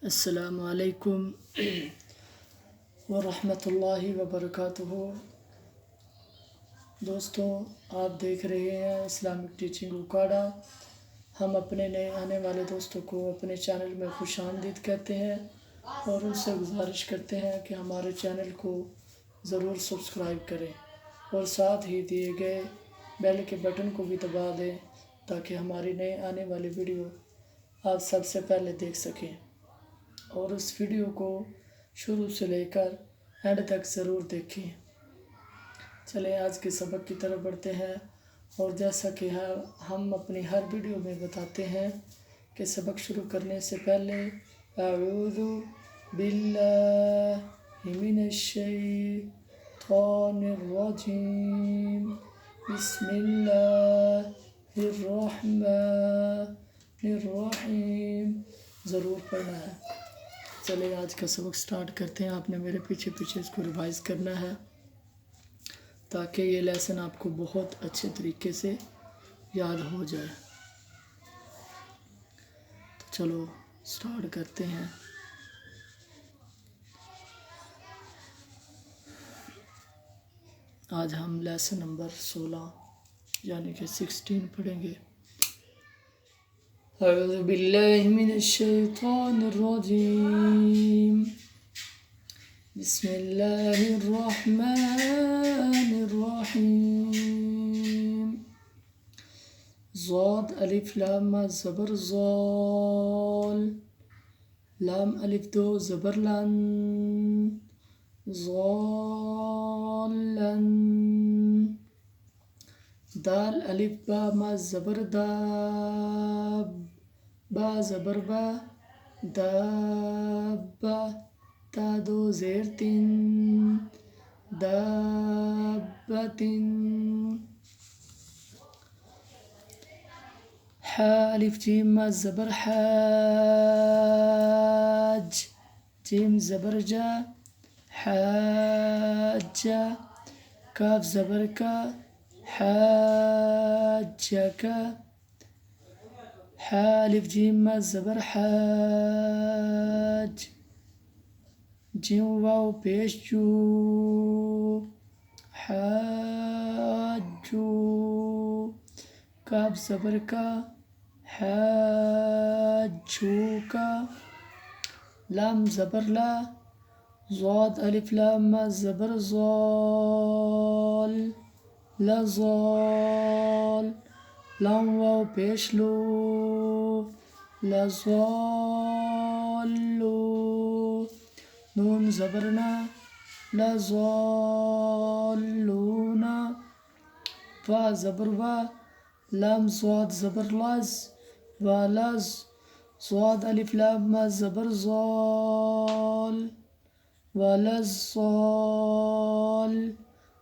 السلام علیکم ورحمۃ اللہ وبرکاتہ۔ دوستوں، آپ دیکھ رہے ہیں اسلامک ٹیچنگ قاعدہ۔ ہم اپنے نئے آنے والے دوستوں کو اپنے چینل میں خوش آمدید کہتے ہیں اور ان سے گزارش کرتے ہیں کہ ہمارے چینل کو ضرور سبسکرائب کریں اور ساتھ ہی دیے گئے بیل کے بٹن کو بھی دبا دیں تاکہ ہماری نئے آنے والی ویڈیو آپ سب سے پہلے دیکھ سکیں، اور اس ویڈیو کو شروع سے لے کر اینڈ تک ضرور دیکھیں۔ چلیں آج کے سبق کی طرف بڑھتے ہیں، اور جیسا کہ ہم اپنی ہر ویڈیو میں بتاتے ہیں کہ سبق شروع کرنے سے پہلے اعوذ باللہ من الشیطان الرجیم بسم اللہ الرحمن الرحیم ضرور پڑھنا ہے۔ چلے آج کا سبق سٹارٹ کرتے ہیں۔ آپ نے میرے پیچھے اس کو ریوائز کرنا ہے تاکہ یہ لیسن آپ کو بہت اچھے طریقے سے یاد ہو جائے۔ تو چلو سٹارٹ کرتے ہیں۔ آج ہم لیسن نمبر 16 یعنی کہ 16 پڑھیں گے۔ اعوذ باللہ من الشیطان الرجیم بسم اللہ الرحمن الرحیم ضاد الف لام زبر ضال لام الف دو زبر لن ضالن دال الف با ما زبر داب با زبر با دابا تا دو زیر تین دابتن حا الف جیم ما زبر حاج جیم زبر جا حاجا کاف زبر کا حاجکا حا الف جیم ما زبر حاج جیم واو پیش جو حاجو کاف زبر کا حاجو کا لام زبر لا ضاد الف لام ما زبر ضال لزال لام واو پیش لو لزالو نون زبرنا لزالونا فا زبر وا لام ضاد زبر لز ولز ضاد الف لام ما زبر ضال ولزال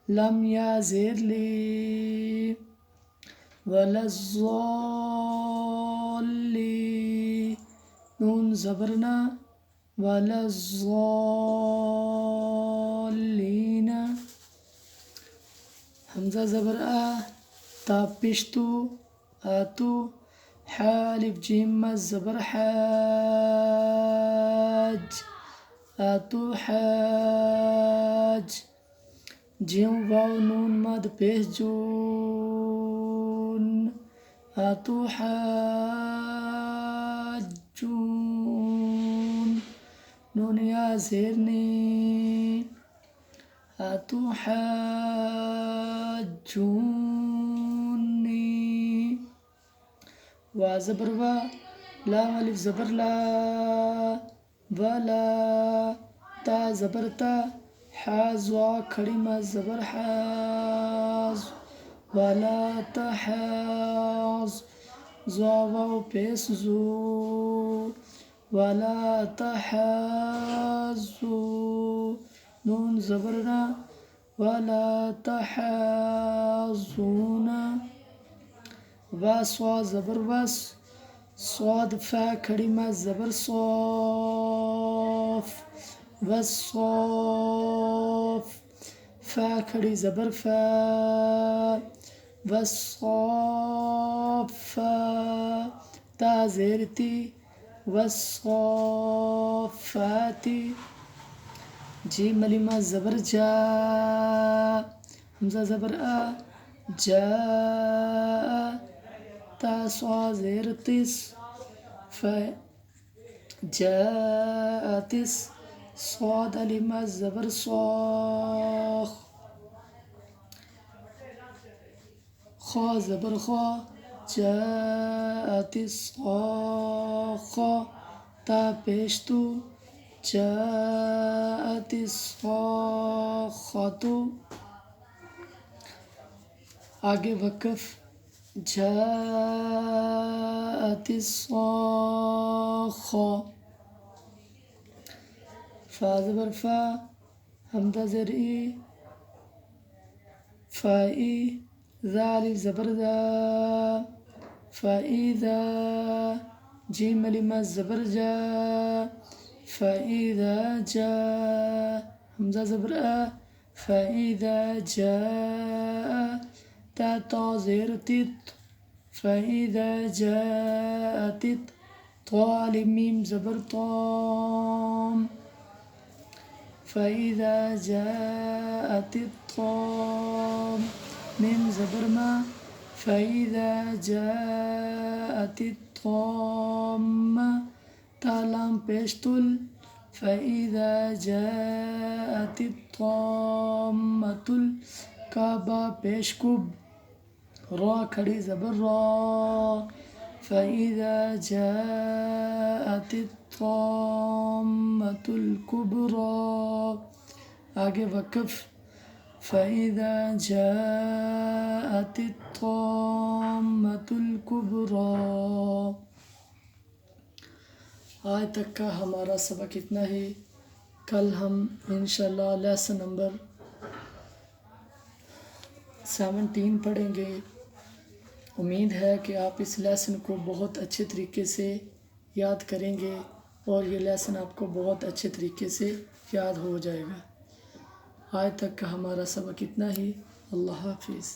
لم یا زیر لی ولزالی نون زبرنا ولزالین حمزہ زبر آ تا پشتو آتو حا الف جیم ما زبر حاج آتو حاج جیم واو نون مد پیش جون آتو حاجون نون یا زیرنی آتو حاجونی وا زبر وا لام الف زبر لا ولا تا زبر تا حاز وا کھڑی ما زبر حاز ولا تحاز زوا واو پیس زو ولا تحازو نون زبرنا ولا تحازونا واس وا زبر وس صاد فا کھڑی ما زبر صوف والصوف فا کھڑی زبر فا والصوفا تا زیر تی والصافات جیم ملیمہ زبر جا حمزہ زبر آ جا تا صا زیر تس ف جاتس صاد علیمہ زبر صاخ خا زبر خا جاءت الصاخة تا پیشتو جاءت الصاخة آگے وقف جاءت الصاخة فا زبر فا حمزہ زر ای فائی ذا الف زبر ذا فإذا جیم ملیمہ زبر جا فإذا جاء حمزہ زبر آ فإذا جاء تا تا زیر تت فإذا جاءت طا میم زبر طام فإذا جاءت الطام میم زبر ما فإذا جاءت الطامة تالام پیشتل فإذا جاءت الطامة الکعبہ پیشکب را کھڑی زبر را فإذا جاءت الطامة الكبرى آگے وقف فإذا جاءت الطامة الكبرى آج تک کا ہمارا سبق اتنا ہی. کل ہم انشاءاللہ لیسن نمبر 17 پڑھیں گے. امید ہے کہ آپ اس لیسن کو بہت اچھے طریقے سے یاد کریں گے اور یہ لیسن آپ کو بہت اچھے طریقے سے یاد ہو جائے گا. آج تک کا ہمارا سبق اتنا ہی. اللہ حافظ.